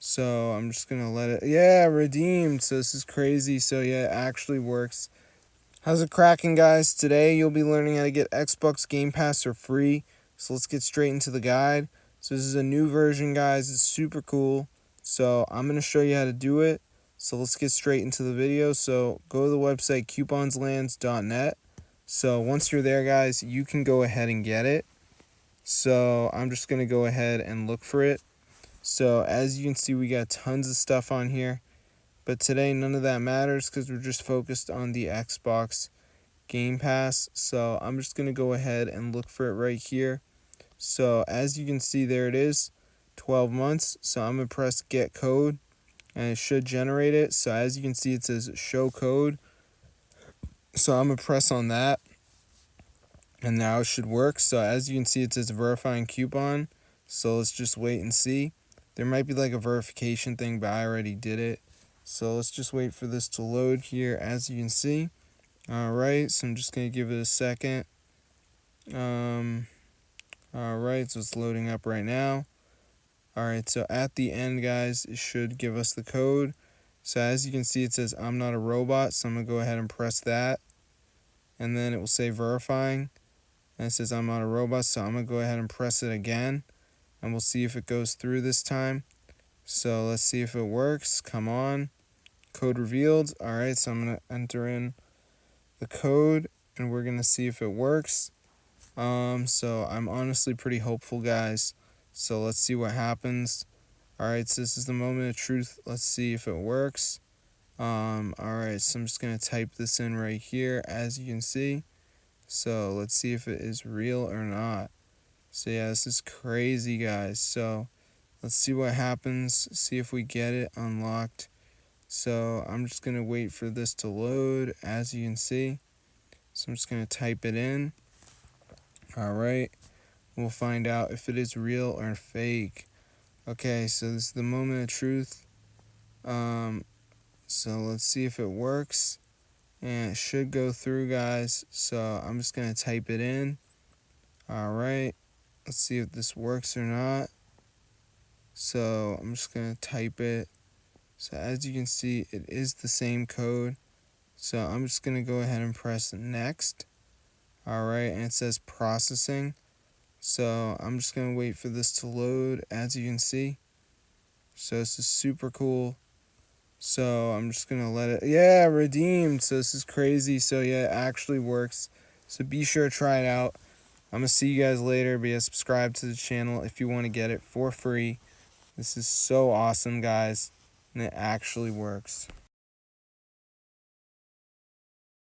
So I'm just gonna let it. Yeah, redeemed. So this is crazy. So yeah, it actually works. How's it cracking, guys? Today you'll be learning how to get Xbox Game Pass for free. So let's get straight into the guide. So this is a new version, guys. It's super cool. So I'm gonna show you how to do it. So let's get straight into the video. So go to the website couponslands.net. So once you're there, guys, you can go ahead and get it. So I'm just gonna go ahead and look for it. So as you can see, we got tons of stuff on here. But today, none of that matters because we're just focused on the Xbox Game Pass. So I'm just going to go ahead and look for it right here. So as you can see, there it is, 12 months. So I'm going to press Get Code, and it should generate it. So as you can see, it says Show Code. So I'm going to press on that, and now it should work. So as you can see, it says Verifying Coupon. So let's just wait and see. There might be like a verification thing, but I already did it. So let's just wait for this to load here, as you can see. Alright, so I'm just going to give it a second. Alright, so it's loading up right now. Alright, so at the end, guys, it should give us the code. So as you can see, it says I'm not a robot, so I'm going to go ahead and press that. And then it will say verifying. And it says I'm not a robot, so I'm going to go ahead and press it again. And we'll see if it goes through this time. So let's see if it works. Come on. Code revealed. Alright, so I'm going to enter in the code and we're going to see if it works. So I'm honestly pretty hopeful, guys. So let's see what happens. Alright, so this is the moment of truth. Let's see if it works. Alright, so I'm just going to type this in right here, as you can see. So let's see if it is real or not. So yeah, this is crazy, guys. So let's see what happens, see if we get it unlocked. So I'm just going to wait for this to load, as you can see. So I'm just going to type it in. Alright, we'll find out if it is real or fake. Okay, so this is the moment of truth. So let's see if it works. And it should go through, guys. So I'm just going to type it in. Alright, let's see if this works or not. So I'm just going to type it. So as you can see, it is the same code. So I'm just going to go ahead and press next. Alright, and it says processing. So I'm just going to wait for this to load, as you can see. So this is super cool. So I'm just going to let it, yeah, redeemed. So this is crazy. So yeah, it actually works. So be sure to try it out. I'm going to see you guys later. Be subscribe to the channel if you want to get it for free. This is so awesome, guys. And it actually works.